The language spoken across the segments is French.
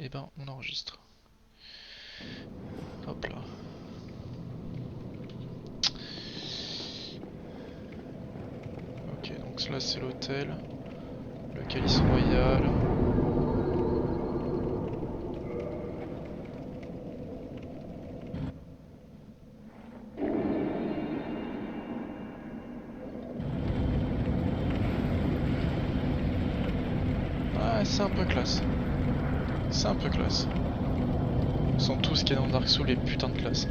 et ben on enregistre. Hop là. Ok, donc là c'est l'hôtel. Le Calice Royal. Ah, c'est un peu classe. C'est un peu classe. Ils sont tous qui est dans Dark Souls les putains de classe.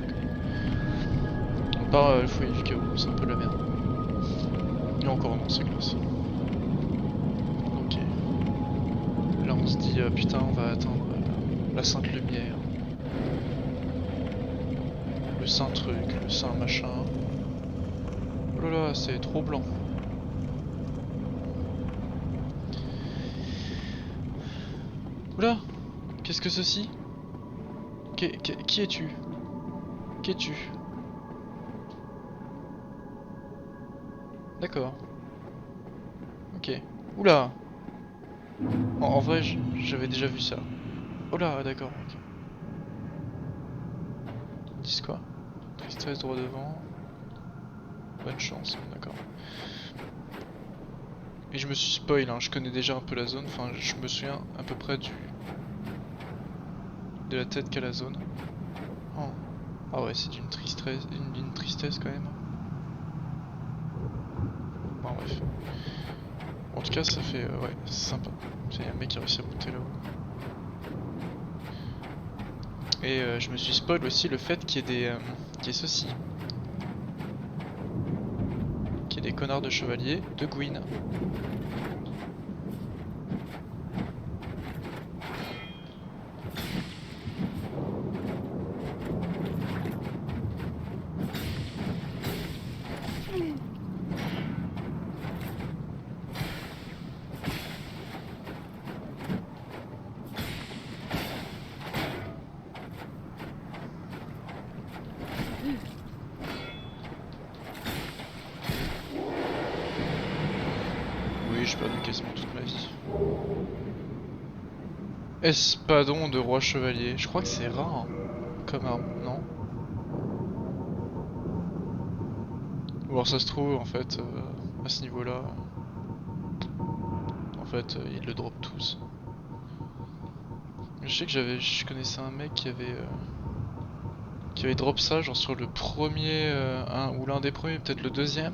À part le foyer du chaos, c'est un peu la merde. Et encore non, c'est classe. Ok. Là on se dit putain on va atteindre la sainte lumière. Le saint truc, le saint machin. Oh là là, c'est trop blanc. Oula, qu'est-ce que ceci? Qui es-tu? Qui es-tu? D'accord. Ok. Oula. En vrai, j'avais déjà vu ça. Oh là, d'accord, ok. Ils disent quoi? Tristesse droit devant. Bonne chance, d'accord. Et je me suis spoil, hein, je connais déjà un peu la zone, enfin je me souviens à peu près de la tête qu'a la zone. Oh. Ah ouais, c'est d'une tristesse quand même. Bon bref. En tout cas ça fait, ouais, c'est sympa. C'est un mec qui a réussi à monter là-haut. Et je me suis spoil aussi le fait qu'il y ait qu'il y ait ceci. Qu'il y ait des connards de chevaliers de Gwyn. Oui, j'ai perdu quasiment toute ma vie. Espadon de roi chevalier. Je crois que c'est rare hein, comme arme, non? Ou alors ça se trouve en fait à ce niveau-là, en fait ils le drop tous. Je sais que je connaissais un mec qui avait drop ça genre sur le premier, ou l'un des premiers, peut-être le deuxième.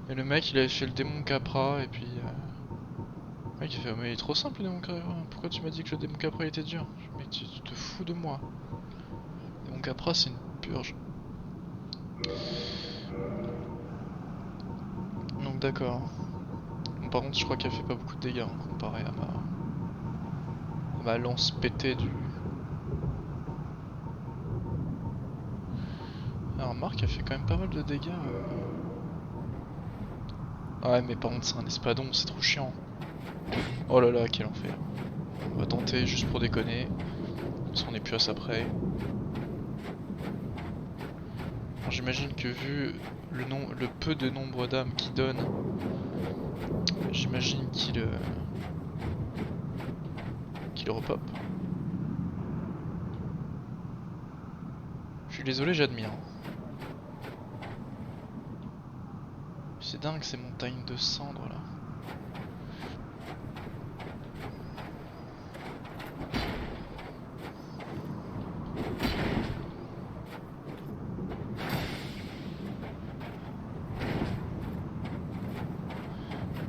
Et le mec il avait fait le démon Capra et puis le mec il fait mais il est trop simple le démon Capra. Pourquoi tu m'as dit que le démon Capra était dur? Je dis, mais tu te fous de moi. Le démon Capra c'est une purge. Donc d'accord. Bon, par contre je crois qu'elle fait pas beaucoup de dégâts hein, comparé à ma lance pétée du... Alors Marc elle fait quand même pas mal de dégâts. Ouais mais par contre c'est un espadon, c'est trop chiant. Oh là là quel enfer. On va tenter juste pour déconner. Parce qu'on est plus à ça près. J'imagine que vu le peu de nombre d'âmes qu'il donne, j'imagine qu'il repop. Je suis désolé, j'admire. C'est dingue ces montagnes de cendres là.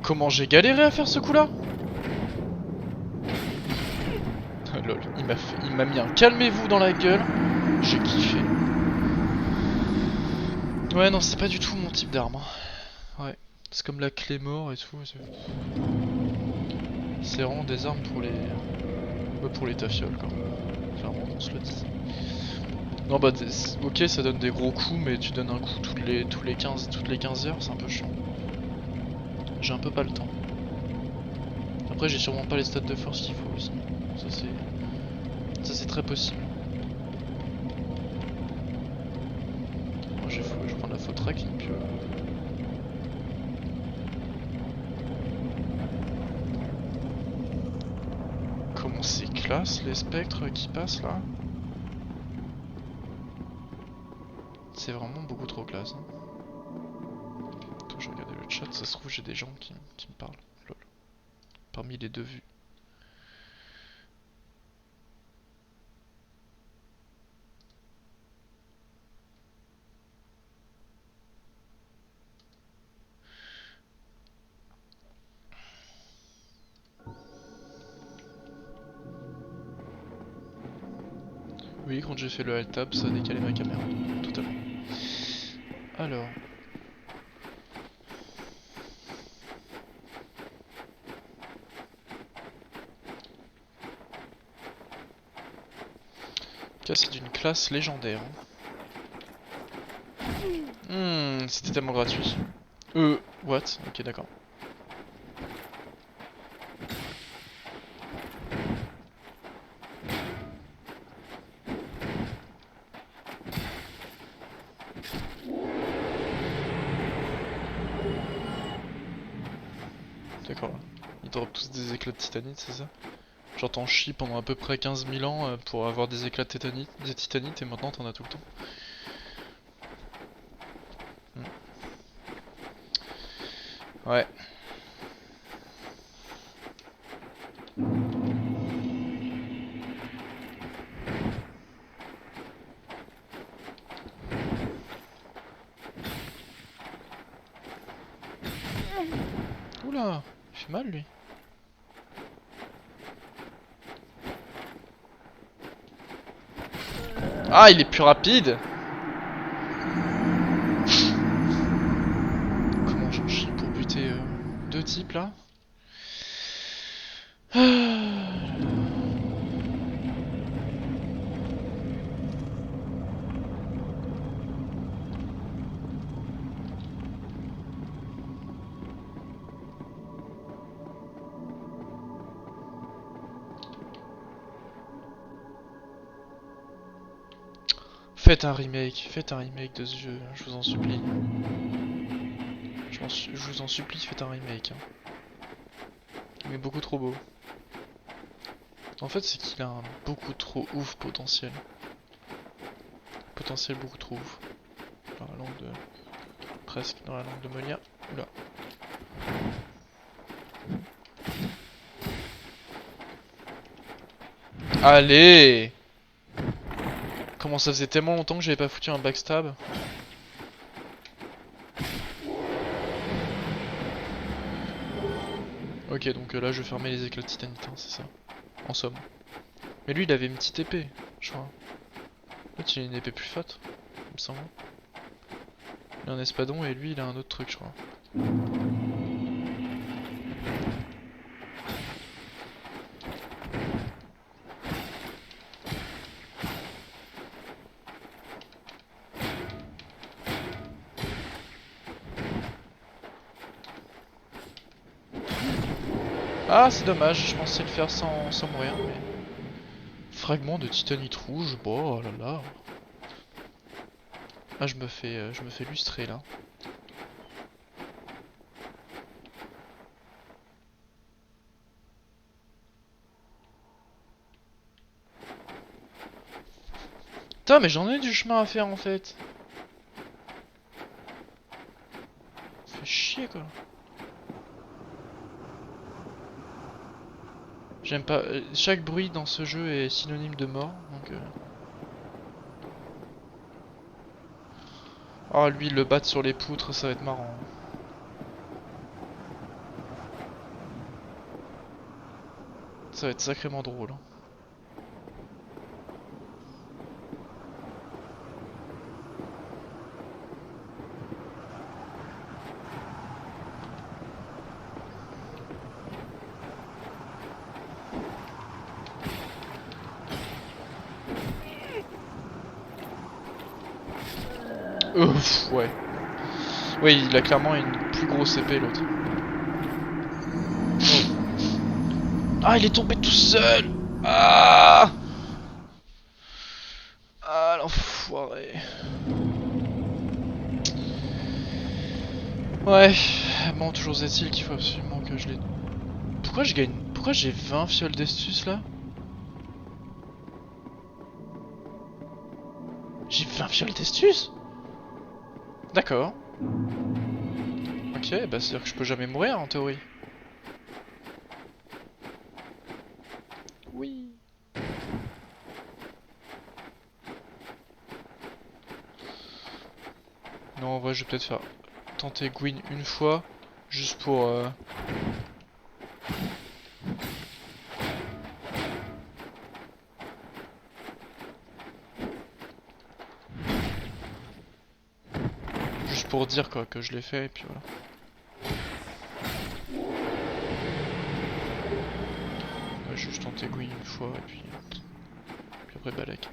Comment j'ai galéré à faire ce coup là? Lol, il m'a mis un calmez-vous dans la gueule. J'ai kiffé. Ouais non c'est pas du tout mon type d'arme. Ouais. C'est comme la clé mort et tout. C'est vraiment des armes pour les... Ouais, pour les tafioles quoi. Clairement on se le dit. Non bah ok ça donne des gros coups mais tu donnes un coup toutes les 15 heures c'est un peu chiant. J'ai un peu pas le temps. Après j'ai sûrement pas les stats de force qu'il faut aussi. Ça c'est très possible. Moi je vais prendre la faute tracking puis comment c'est classe les spectres qui passent là. C'est vraiment beaucoup trop classe. Hein. Attends, je regardais le chat, ça se trouve j'ai des gens qui me parlent. Lol. Parmi les deux vues. Oui, quand j'ai fait le alt tab, ça a décalé ma caméra. Totalement. Alors. Cas, c'est d'une classe légendaire. C'était tellement gratuit. What? Ok, d'accord. D'accord. Ils dropent tous des éclats de titanite, c'est ça? Genre t'en chies pendant à peu près 15 000 ans pour avoir des éclats de titanite et maintenant t'en as tout le temps. Ouais. Oula, il fait mal lui. Ah, il est plus rapide. Comment j'en chie pour buter deux types là? Faites un remake de ce jeu, je vous en supplie. Je vous en supplie, faites un remake. Hein. Il est beaucoup trop beau. En fait, c'est qu'il a un beaucoup trop ouf potentiel. Potentiel beaucoup trop ouf. Dans la langue de... Presque dans la langue de Molière. Oula. Allez! Comment ça faisait tellement longtemps que j'avais pas foutu un backstab. Ok, donc là je vais fermer les éclats de titanite, hein, c'est ça. En somme. Mais lui il avait une petite épée, je crois. L'autre il a une épée plus fat, il me semble. Il a un espadon et lui il a un autre truc, je crois. Ah, c'est dommage, je pensais le faire sans mourir, mais... Fragment de titanite rouge, bon, oh là là. Ah, je me fais lustrer là. Putain, mais j'en ai du chemin à faire en fait. Fait chier quoi. J'aime pas. Chaque bruit dans ce jeu est synonyme de mort, donc. Oh, lui, le battre sur les poutres, ça va être marrant. Ça va être sacrément drôle. Ouf, ouais. Oui, il a clairement une plus grosse épée l'autre. Ah, il est tombé tout seul. Ah, ah l'enfoiré. Ouais, bon, toujours est-il qu'il faut absolument que je les... Pourquoi je gagne... Pourquoi j'ai 20 fioles d'estus là? J'ai fait un viol d'estus? D'accord. Ok, bah c'est-à-dire que je peux jamais mourir en théorie. Oui. Non, en vrai, je vais peut-être faire tenter Gwyn une fois, juste pour... juste pour dire quoi que je l'ai fait et puis voilà. Ouais, je vais juste tenter Gwyn une fois et puis après Balek.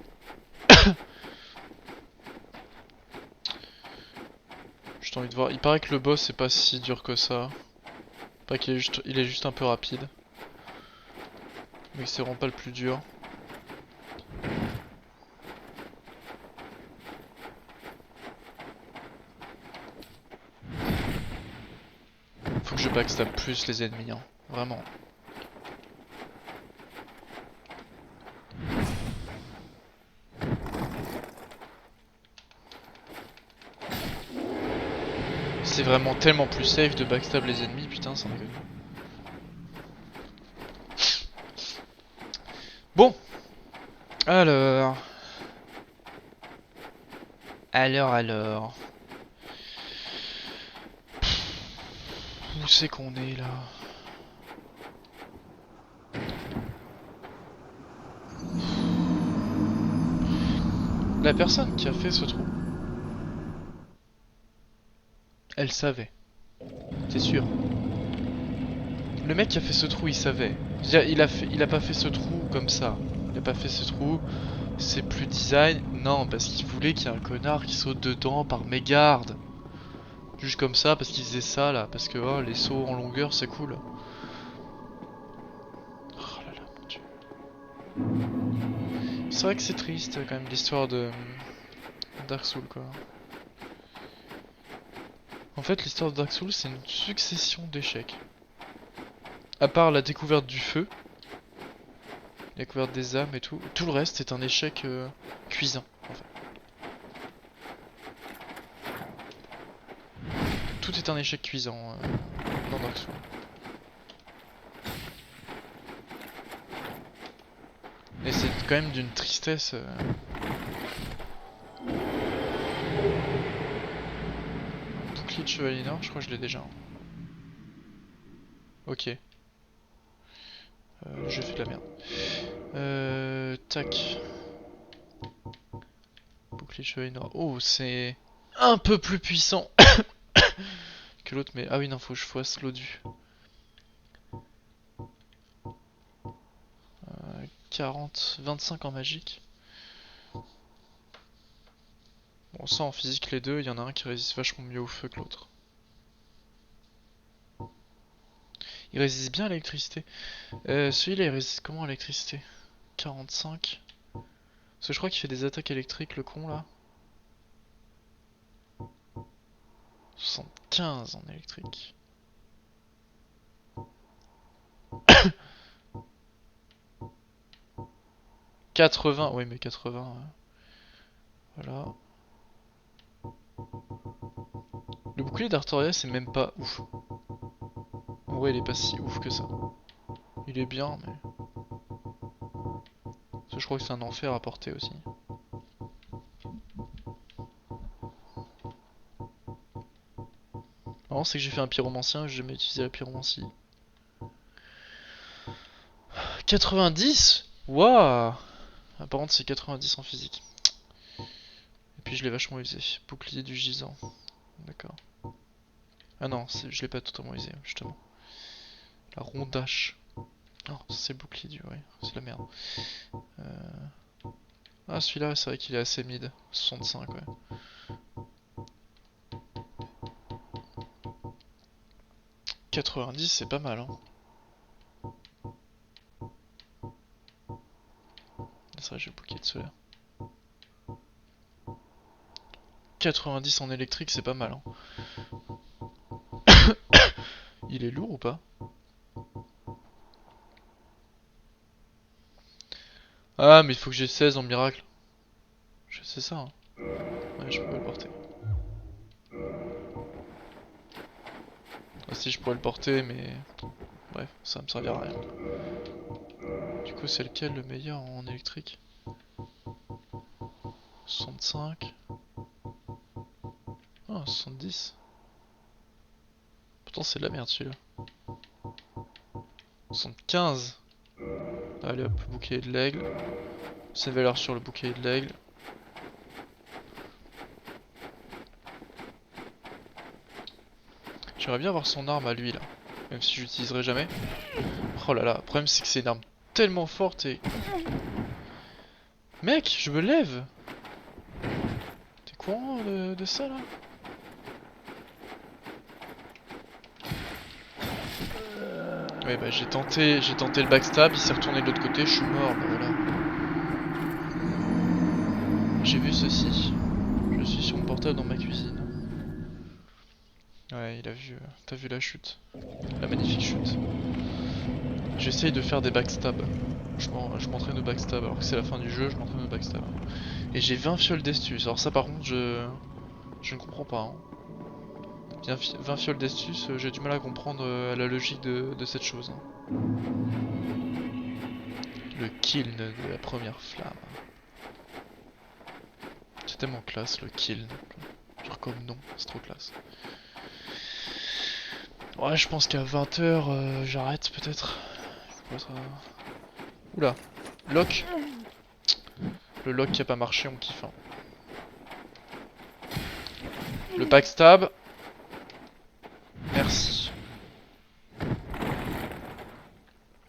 J'ai envie de voir. Il paraît que le boss c'est pas si dur que ça. Il paraît qu'il est juste un peu rapide. Mais c'est vraiment pas le plus dur. Faut que je backstab plus les ennemis, hein. Vraiment. C'est vraiment tellement plus safe de backstab les ennemis, putain, sans déconner. Bon, alors... Alors... Où c'est qu'on est là? La personne qui a fait ce trou, elle savait. T'es sûr? Le mec qui a fait ce trou, il savait. Il a pas fait ce trou comme ça. Il a pas fait ce trou, c'est plus design. Non, parce qu'il voulait qu'il y ait un connard qui saute dedans par mégarde. Juste comme ça, parce qu'il faisait ça là. Parce que oh, les sauts en longueur, c'est cool. Oh là là, mon dieu. C'est vrai que c'est triste quand même l'histoire de Dark Souls quoi. En fait, l'histoire de Dark Souls, c'est une succession d'échecs. À part la découverte du feu, la découverte des âmes et tout, tout le reste est un échec cuisant. En fait. Tout est un échec cuisant dans Dark Souls. Et c'est quand même d'une tristesse. Bouclier de chevalier nord, je crois que je l'ai déjà. Ok. J'ai fait de la merde. Tac. Bouclier de chevalier nord. Oh, c'est un peu plus puissant que l'autre, mais... Ah oui, non, faut que je fasse l'Odu. 40, 25 en magique. Bon, ça en physique, les deux, il y en a un qui résiste vachement mieux au feu que l'autre. Il résiste bien à l'électricité. Celui-là, il résiste comment à l'électricité? 45. Parce que je crois qu'il fait des attaques électriques, le con là. 75 en électrique. « 80, oui mais 80, voilà. Le bouclier d'Artoria c'est même pas ouf. En vrai il est pas si ouf que ça. Il est bien mais... Ça, je crois que c'est un enfer à porter aussi. Non, c'est que j'ai fait un pyromancien, j'ai jamais utilisé la pyromancie. 90. Waouh. Ah, par contre c'est 90 en physique. Et puis je l'ai vachement usé. Bouclier du gisant. D'accord. Ah non, je l'ai pas totalement usé, justement. La rondache. Oh, c'est bouclier du... Ouais, c'est la merde. Ah, celui-là, c'est vrai qu'il est assez mid. 65, ouais. « 90, c'est pas mal, hein. C'est vrai, j'ai bouclier de solaire. 90 en électrique, c'est pas mal, hein. Il est lourd ou pas? Ah, mais il faut que j'ai 16 en miracle. Je sais ça, hein. Ouais, je peux le porter. Ah, si, je pourrais le porter, mais... Bref, ça me servira à rien. Du coup, c'est lequel le meilleur en électrique? 65. Ah, 70. Pourtant, c'est de la merde celui-là. 75. Allez hop, bouclier de l'aigle. C'est valeur sur le bouclier de l'aigle. J'aimerais bien avoir son arme à lui là. Même si j'utiliserai jamais. Oh là là, le problème c'est que c'est une arme tellement forte et... Mec, je me lève! T'es courant de ça là? Ouais bah j'ai tenté le backstab, il s'est retourné de l'autre côté, je suis mort, bah voilà. J'ai vu ceci. Je suis sur mon portable dans ma cuisine. Ouais, il a vu, t'as vu la chute. La magnifique chute. J'essaye de faire des backstabs. Je m'entraîne au backstab, alors que c'est la fin du jeu, je m'entraîne au backstab. Et j'ai 20 fioles d'astuce, alors ça par contre je ne comprends pas. Hein. 20 fioles d'astuce, j'ai du mal à comprendre la logique de cette chose. Hein. Le kiln de la première flamme. C'est tellement classe le kiln. Genre comme nom, c'est trop classe. Ouais, je pense qu'à 20h, j'arrête peut-être. Oula, lock. Le lock qui a pas marché, on kiffe. Hein. Le backstab. Merci.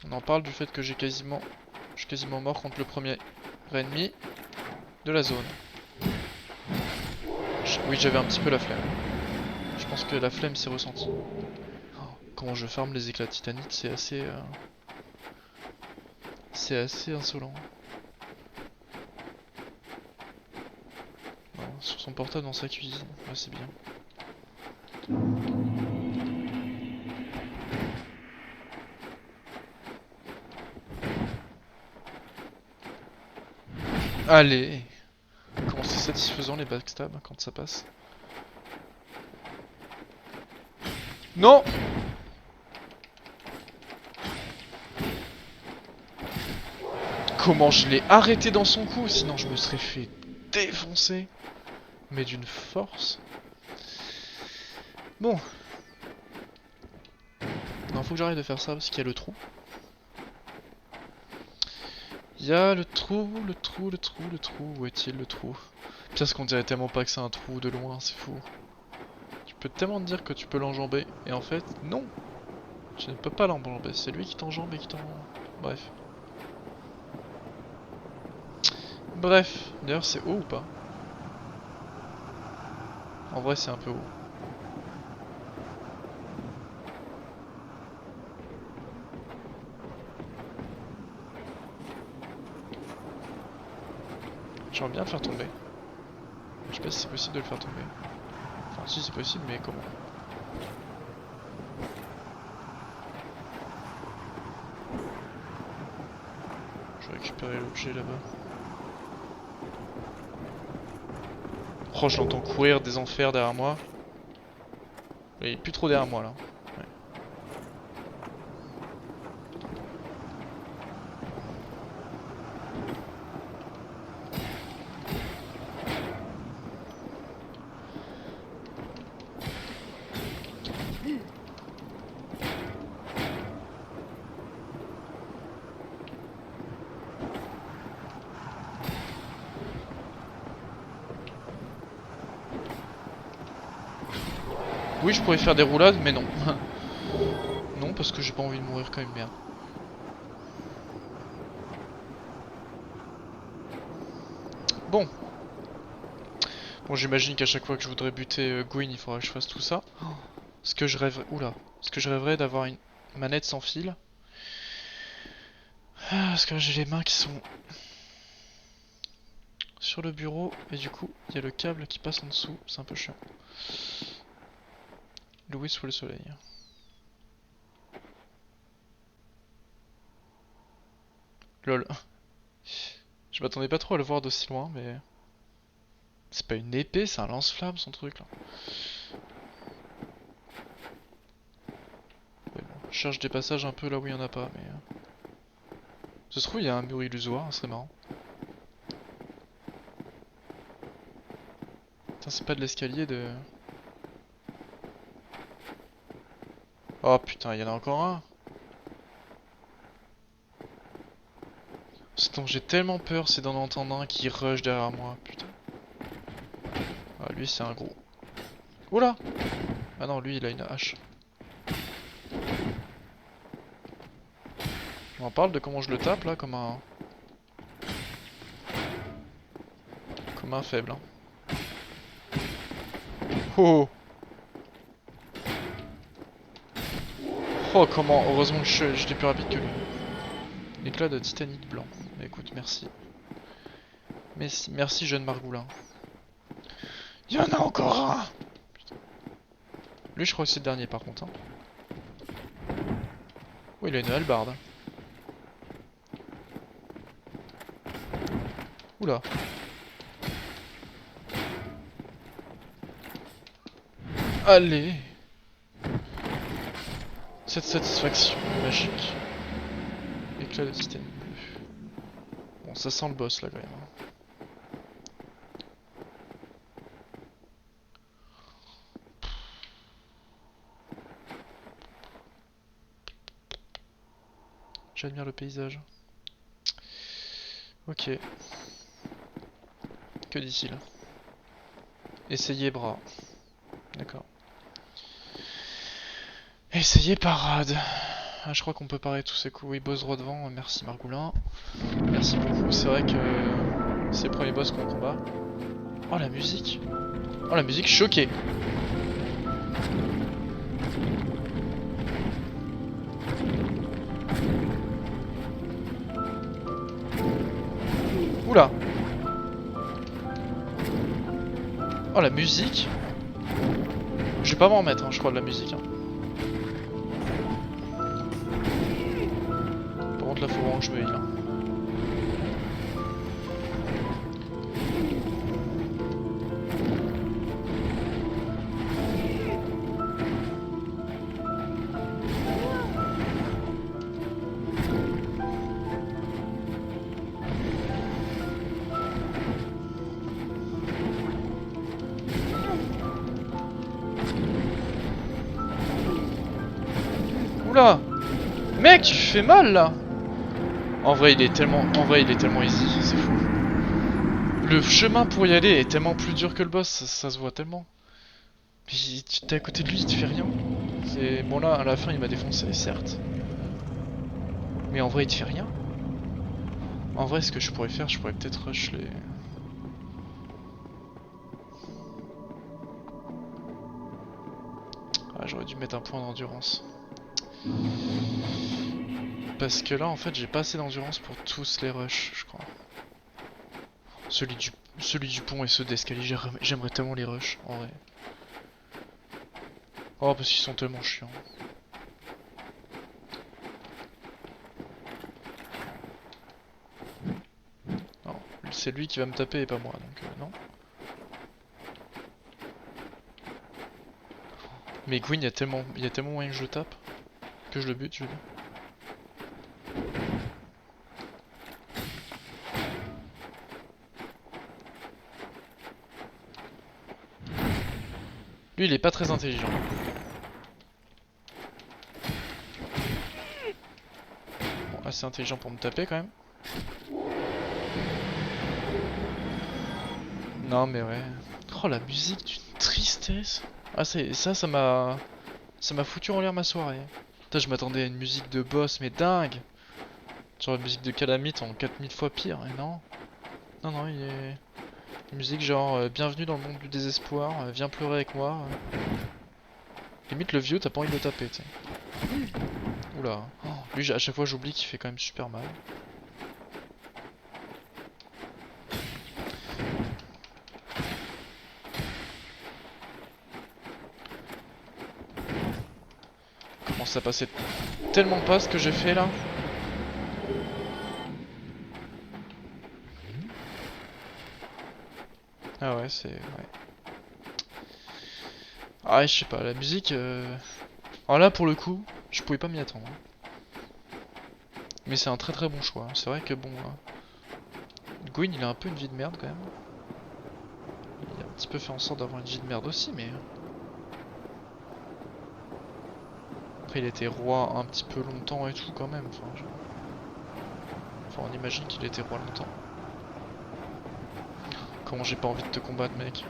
On en parle du fait que je suis quasiment mort contre le premier ennemi de la zone. Oui, j'avais un petit peu la flemme. Je pense que la flemme s'est ressentie. Oh, comment je farme les éclats de titanite, c'est assez insolent. Non, sur son portable dans sa cuisine, là c'est bien. Allez! Comment c'est satisfaisant les backstabs quand ça passe. Non! Comment je l'ai arrêté dans son coup, sinon je me serais fait défoncer. Mais d'une force. Bon. Non, faut que j'arrête de faire ça parce qu'il y a le trou. Il y a le trou, le trou, le trou, le trou. Où est-il le trou? Parce qu'on dirait tellement pas que c'est un trou de loin, c'est fou. Tu peux tellement te dire que tu peux l'enjamber. Et en fait, non! Je ne peux pas l'enjamber, c'est lui qui t'enjambe et qui t'en... Bref. Bref, d'ailleurs c'est haut ou pas? En vrai c'est un peu haut. J'aimerais bien le faire tomber. Je sais pas si c'est possible de le faire tomber. Enfin si c'est possible mais comment? Je vais récupérer l'objet là-bas. Oh je l'entends courir des enfers derrière moi. Il est plus trop derrière moi là. Ouais. Oui je pourrais faire des roulades mais non. Non parce que j'ai pas envie de mourir quand même bien. Bon. Bon j'imagine qu'à chaque fois que je voudrais buter Gwyn il faudra que je fasse tout ça. Ce que je rêverais... Oula. Ce que je rêverais d'avoir une manette sans fil. Ah, parce que j'ai les mains qui sont sur le bureau et du coup il y a le câble qui passe en dessous, c'est un peu chiant. Louis sous le soleil. Lol. Je m'attendais pas trop à le voir d'aussi loin mais... C'est pas une épée, c'est un lance-flamme son truc là. Ouais, bon, je cherche des passages un peu là où il y en a pas, mais... Ça se trouve il y a un mur illusoire, ça serait marrant. Putain, c'est pas de l'escalier de... Oh putain, il y en a encore un. Ce dont j'ai tellement peur, c'est d'en entendre un qui rush derrière moi, putain. Ah, lui c'est un gros. Oula! Ah non, lui il a une hache. On en parle de comment je le tape là, comme un... Comme un faible. Hein. Oh! Oh comment, heureusement que j'étais plus rapide que lui. Éclat de titanite blanc. Mais écoute, merci. Merci jeune Margoulin. Il y en a encore un! Putain. Lui je crois que c'est le dernier par contre. Hein. Oh il a une hallebarde. Oula. Allez! Cette satisfaction magique. Éclat de titanite bleu. Bon ça sent le boss là quand même. Hein. J'admire le paysage. Ok. Que dit-il? Essayez bras. D'accord. Essayez parade. Ah, je crois qu'on peut parer tous ces coups. Oui, boss droit devant. Merci Margoulin. Merci beaucoup. C'est vrai que c'est le premier boss qu'on combat. Oh la musique. Oh la musique choquée. Oula. Oh la musique. Je vais pas m'en remettre, hein, je crois, de la musique. Hein. Par contre, là, faut vraiment que je me heal. Hein. Oula. Mec, tu fais mal là. En vrai, il est tellement easy, c'est fou. Le chemin pour y aller est tellement plus dur que le boss, ça se voit tellement. Puis t'es à côté de lui, il te fait rien. C'est bon là, à la fin, il m'a défoncé, certes. Mais en vrai, il te fait rien. En vrai, ce que je pourrais faire, je pourrais peut-être rush les... Ah, j'aurais dû mettre un point d'endurance. Parce que là, en fait, j'ai pas assez d'endurance pour tous les rushs, je crois. Celui du pont et ceux d'escalier, j'aimerais tellement les rushs, en vrai. Oh, parce qu'ils sont tellement chiants. Non, c'est lui qui va me taper et pas moi, donc non. Mais Gwyn, il y a tellement moyen que je le tape, que je le bute, je veux dire. Lui, il est pas très intelligent. Bon, assez intelligent pour me taper quand même. Non, mais ouais. Oh, la musique d'une tristesse. Ah, ça m'a foutu en l'air ma soirée. Putain, je m'attendais à une musique de boss, mais dingue. Genre une musique de Calamite en 4000 fois pire, et non. Non, il est... Une musique genre bienvenue dans le monde du désespoir, viens pleurer avec moi. Limite le vieux, t'as pas envie de le taper, tu sais. Oula. Oh, lui, à chaque fois j'oublie qu'il fait quand même super mal. Comment ça passait tellement pas ce que j'ai fait là. Ah ouais, c'est... Ouais. Ah, je sais pas, la musique... Alors là, pour le coup, je pouvais pas m'y attendre. Mais c'est un très très bon choix. C'est vrai que bon... Gwyn, il a un peu une vie de merde quand même. Il a un petit peu fait en sorte d'avoir une vie de merde aussi, mais... Après, il était roi un petit peu longtemps et tout quand même. Enfin, on imagine qu'il était roi longtemps. Comment j'ai pas envie de te combattre, mec?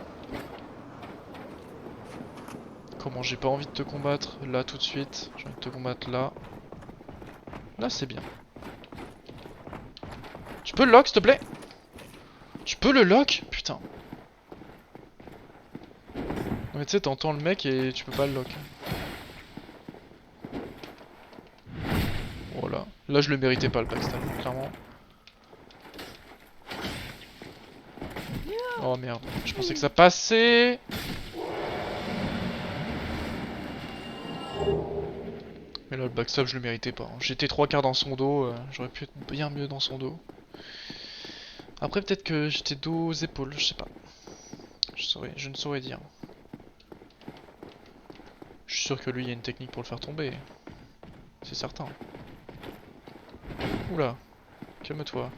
Comment j'ai pas envie de te combattre là tout de suite? J'ai envie de te combattre là. Là, c'est bien. Tu peux le lock, s'il te plaît? Tu peux le lock? Putain. Non mais tu sais, t'entends le mec et tu peux pas le lock. Voilà. Là, je le méritais pas le backstab, clairement. Oh merde, je pensais que ça passait. Mais là, le backstab, je le méritais pas. J'étais 3/4 dans son dos, j'aurais pu être bien mieux dans son dos. Après, peut-être que j'étais dos aux épaules, je sais pas. Je ne saurais dire. Je suis sûr que lui, il y a une technique pour le faire tomber. C'est certain. Oula, calme-toi.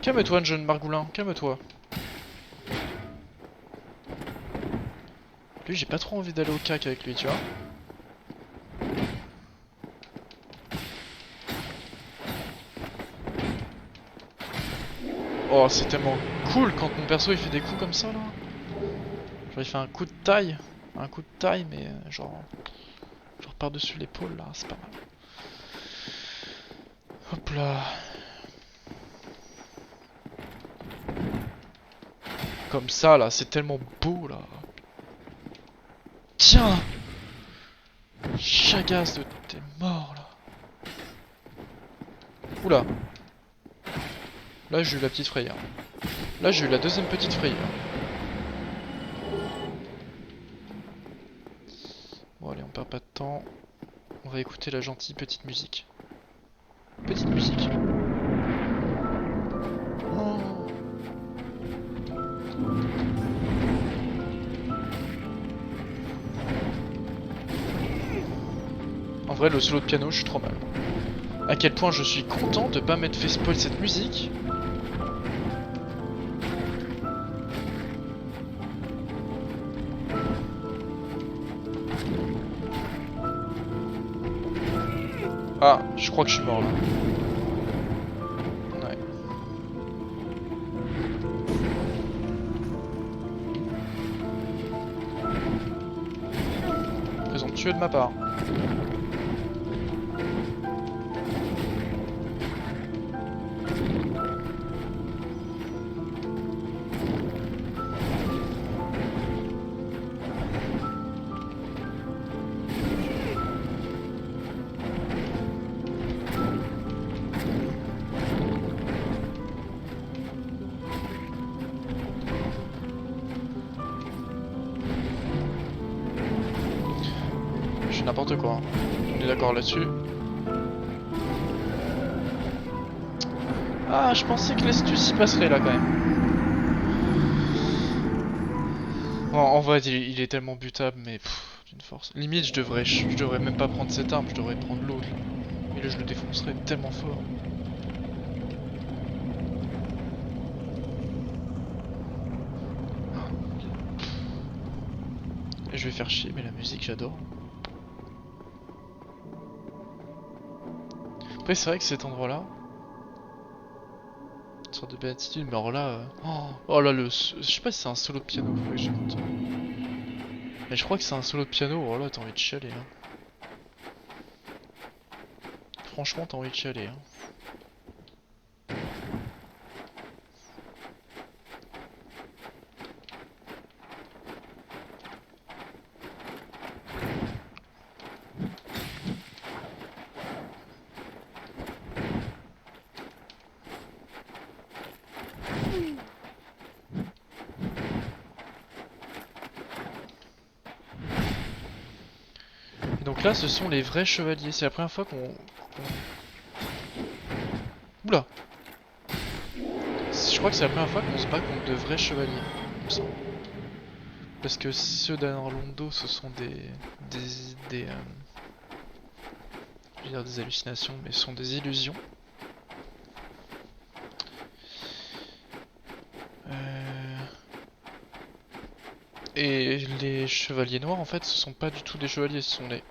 Calme-toi, jeune Margoulin, calme-toi. Lui, j'ai pas trop envie d'aller au cac avec lui, tu vois. Oh, c'est tellement cool quand mon perso il fait des coups comme ça là. Genre il fait un coup de taille. Un coup de taille, mais genre par-dessus l'épaule là, c'est pas mal. Hop là. Comme ça là, c'est tellement beau là. Tiens! Chagasse de t'es mort là. Oula. Là j'ai eu la petite frayeur. Là j'ai eu la deuxième petite frayeur. Bon allez, on perd pas de temps. On va écouter la gentille petite musique. Petite musique. Oh. En vrai, le solo de piano, je suis trop mal. À quel point je suis content de pas m'être fait spoil cette musique. Ah, je crois que je suis mort là. Ouais. Présomptueux de ma part. Je fais n'importe quoi. On est d'accord là-dessus. Ah, je pensais que l'estus y passerait là quand même. Bon, en vrai, il est tellement butable, mais d'une force. Limite, je devrais même pas prendre cette arme, je devrais prendre l'autre. Mais là, je le défoncerais tellement fort. Et je vais faire chier, mais la musique, j'adore. Après, c'est vrai que cet endroit-là, une sorte de béatitude, mais alors là, oh là, je sais pas si c'est un solo de piano, faut que j'écoute. Mais je crois que c'est un solo de piano, oh là, t'as envie de chialer. Hein. Franchement, t'as envie de chialer. Hein. Et donc là, ce sont les vrais chevaliers. C'est la première fois qu'on... Oula! crois que c'est la première fois qu'on se bat contre de vrais chevaliers, il me semble. Parce que ceux d'Orlando, ce sont je veux dire des hallucinations, mais ce sont des illusions. Et les chevaliers noirs, en fait, ce sont pas du tout des chevaliers, ce sont les...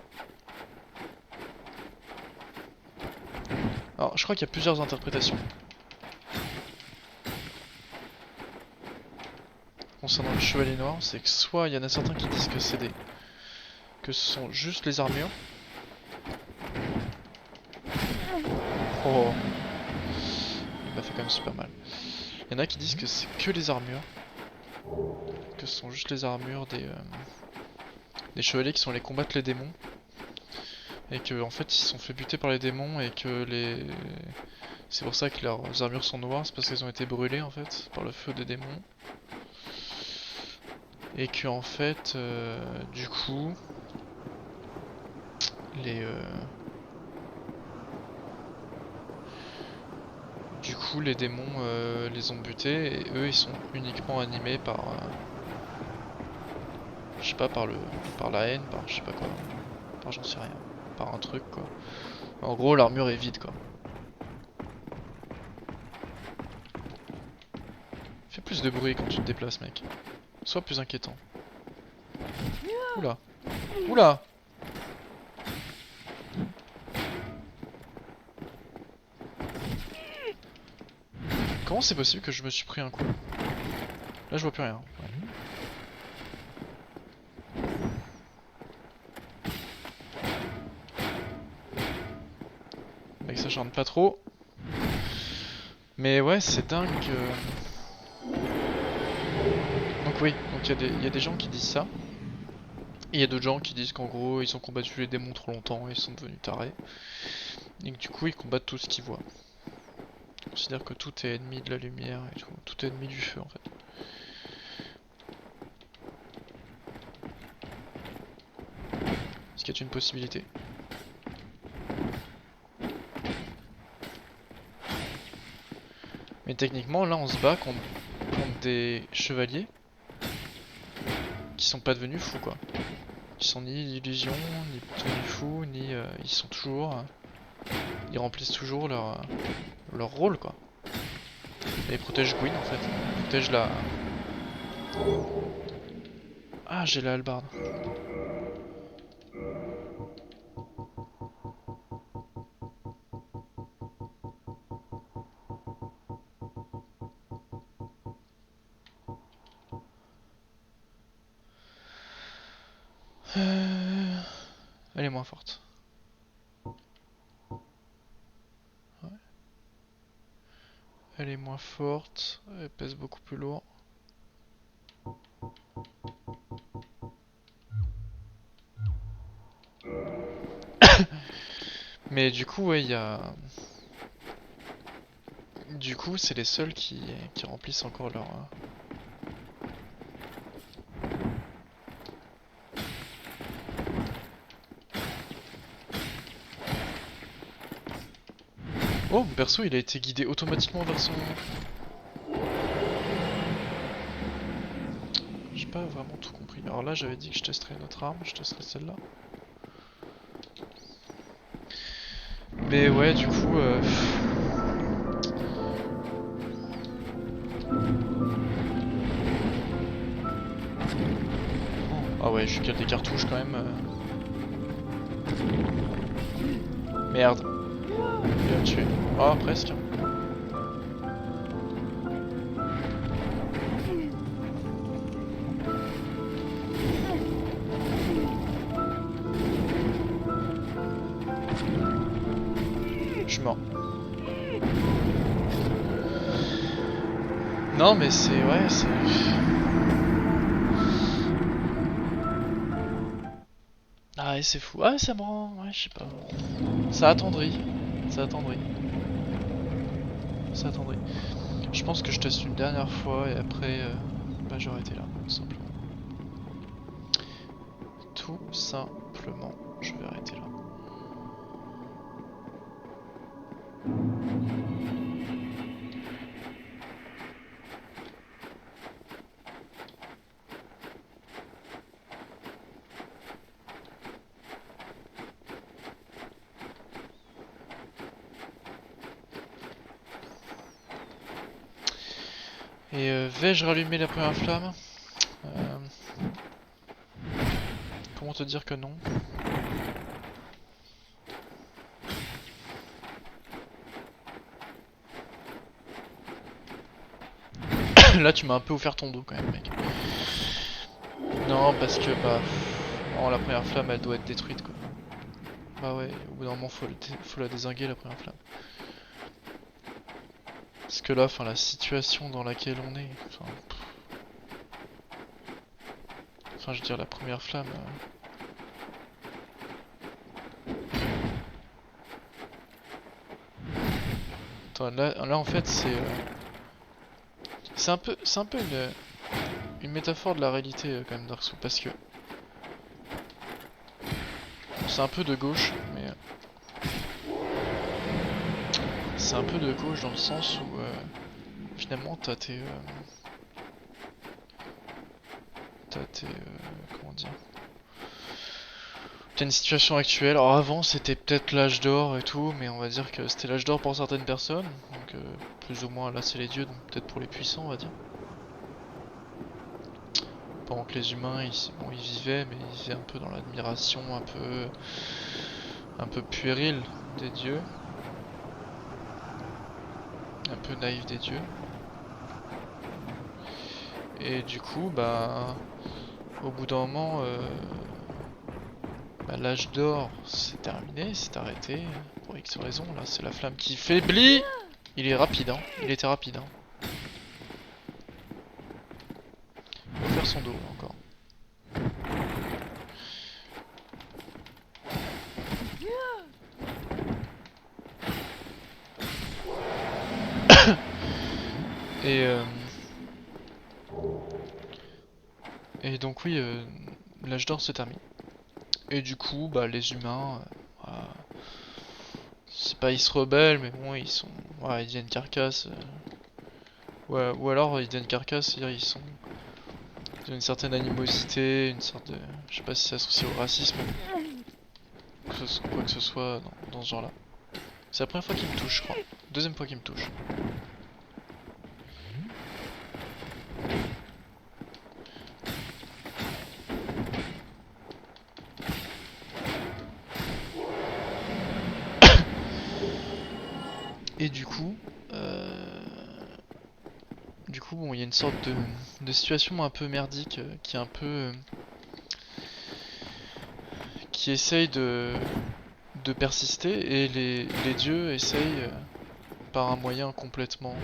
Alors, je crois qu'il y a plusieurs interprétations concernant les chevaliers noirs. C'est que soit il y en a certains qui disent que c'est des... que ce sont juste les armures. Oh, il m'a fait quand même super mal. Il y en a qui disent que c'est que les armures. Que ce sont juste les armures des chevaliers qui sont allés combattre les démons. Et que en fait ils se sont fait buter par les démons et que les... C'est pour ça que leurs armures sont noires, c'est parce qu'elles ont été brûlées en fait par le feu des démons. Et que en fait, du coup, les les démons les ont butés et eux ils sont uniquement animés par, je sais pas, par la haine, par je sais pas quoi, par j'en sais rien, par un truc quoi. En gros l'armure est vide quoi. Fais plus de bruit quand tu te déplaces mec. Sois plus inquiétant. Oula. Oula. Comment c'est possible que je me suis pris un coup? Là je vois plus rien. Ouais. Mec s'acharne pas trop. Mais ouais c'est dingue Donc oui, donc il y a des gens qui disent ça. Et il y a d'autres gens qui disent qu'en gros ils ont combattu les démons trop longtemps et ils sont devenus tarés. Et que du coup ils combattent tout ce qu'ils voient. Ils considèrent que tout est ennemi de la lumière et tout. Tout est ennemi du feu en fait. Ce qui est une possibilité. Mais techniquement là on se bat contre des chevaliers qui sont pas devenus fous quoi. Ils sont ni d'illusion, ni devenus fous, ni ils sont toujours... ils remplissent toujours leur rôle quoi. Et ils protègent Gwyn en fait. Ils protègent la... Ah j'ai la hallebarde. Elle est moins forte. Ouais. Elle est moins forte, elle pèse beaucoup plus lourd. Mais du coup, ouais, il y a... Du coup, c'est les seuls qui remplissent encore leur... Oh, mon perso, il a été guidé automatiquement vers son... J'ai pas vraiment tout compris. Alors là, j'avais dit que je testerais une autre arme, je testerais celle-là. Mais ouais, du coup... Ah ouais, je cale des cartouches quand même. Merde. Il va me tuer. Oh, presque. Je suis mort. Non mais c'est... Ouais, c'est... Ah ouais, c'est fou. Ah, ça me rend... Ouais, je sais pas. Ça attendrit. Ça attendrit. Ça attendrit. Je pense que je teste une dernière fois et après... bah j'aurais été là, tout simplement. Tout simplement, je vais arrêter là. Et vais-je rallumer la première flamme? Euh, Comment te dire que non? Là tu m'as un peu offert ton dos quand même mec. Non parce que bah... Oh, la première flamme elle doit être détruite quoi. Bah ouais, au bout d'un moment faut la dézinguer la première flamme. Parce que là, enfin la situation dans laquelle on est... Enfin je veux dire la première flamme... Attends, là en fait c'est un peu une métaphore de la réalité quand même Dark Souls parce que c'est un peu de gauche mais c'est un peu de gauche dans le sens où finalement comment dire, t'as une situation actuelle. Alors avant c'était peut-être l'âge d'or et tout mais on va dire que c'était l'âge d'or pour certaines personnes donc plus ou moins là c'est les dieux donc peut-être pour les puissants on va dire. Pendant que les humains, bon, ils vivaient, mais ils vivaient un peu dans l'admiration, un peu puérile des dieux, un peu naïf des dieux. Et du coup, bah, au bout d'un moment, bah, l'âge d'or c'est terminé, c'est arrêté, pour X raison. Là, c'est la flamme qui faiblit. Il est rapide, hein. Il était rapide, hein. Il va faire son dos là, encore. Et et donc oui, l'âge d'or se termine. Et du coup, bah les humains, voilà, c'est pas ils se rebellent, mais bon, ils sont, ouais, ils deviennent carcasse. Ouais, ou alors ils deviennent carcasse, c'est-à-dire ils ont une certaine animosité, une sorte de, je sais pas si c'est associé au racisme, quoi que ce soit dans ce genre-là. C'est la première fois qu'il me touche, je crois. Deuxième fois qu'il me touche. Et du coup, bon, il y a une sorte de situation un peu merdique qui est un peu, qui essaye de persister et les dieux essayent par un moyen complètement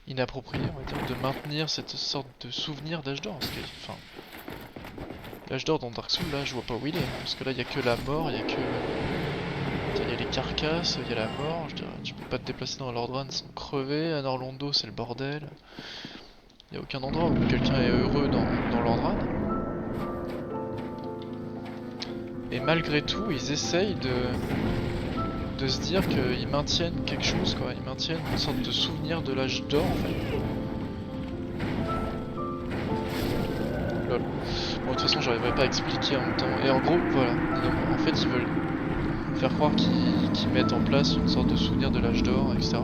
inapproprié, on va dire, de maintenir cette sorte de souvenir d'âge d'or. Parce que, enfin, l'âge d'or dans Dark Souls, là, je vois pas où il est. Hein, parce que là, il y a que la mort, il y a que. Il y a les carcasses, il y a la mort. Je dirais, tu peux pas te déplacer dans Lordran sans crever. À Norlondo, c'est le bordel. Il y a aucun endroit où quelqu'un est heureux dans Lordran. Et malgré tout, ils essayent de se dire qu'ils maintiennent quelque chose, quoi. Ils maintiennent une sorte de souvenir de l'âge d'or, en fait. Lol. Bon, de toute façon, j'arriverai pas à expliquer en même temps. Et en gros, voilà. En fait, ils veulent faire croire qu'ils mettent en place une sorte de souvenir de l'âge d'or, etc.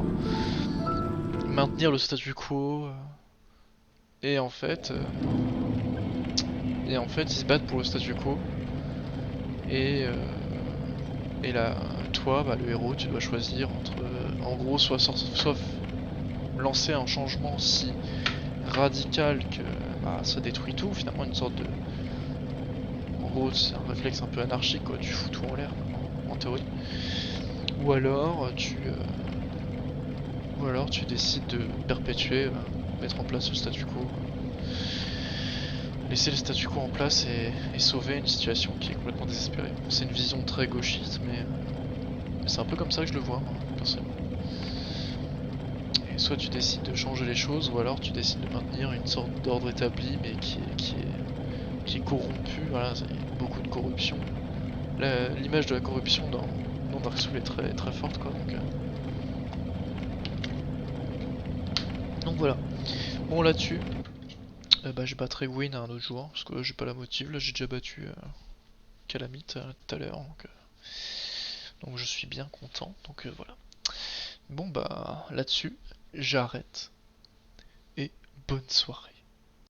Maintenir le statu quo. Et en fait, ils se battent pour le statu quo. Et, euh, et là, toi, bah, le héros, tu dois choisir entre, en gros, soit lancer un changement si radical que bah, ça détruit tout, finalement, une sorte de. En gros, c'est un réflexe un peu anarchique, quoi. Tu fous tout en l'air, en théorie. Ou alors, tu décides de perpétuer, mettre en place le statu quo. Laisser le statu quo en place et sauver une situation qui est complètement désespérée. C'est une vision très gauchiste, mais c'est un peu comme ça que je le vois, moi, personnellement. Et soit tu décides de changer les choses, ou alors tu décides de maintenir une sorte d'ordre établi, mais qui est corrompu. Voilà, il y a beaucoup de corruption. L'image de la corruption dans Dark Souls est très, très forte, quoi. Donc voilà. Bon, là-dessus, bah, je battrai Gwyn un autre jour, parce que j'ai pas la motive. Là, j'ai déjà battu Calamite tout à l'heure, donc je suis bien content. Donc voilà. Bon, bah, là-dessus, j'arrête. Et bonne soirée.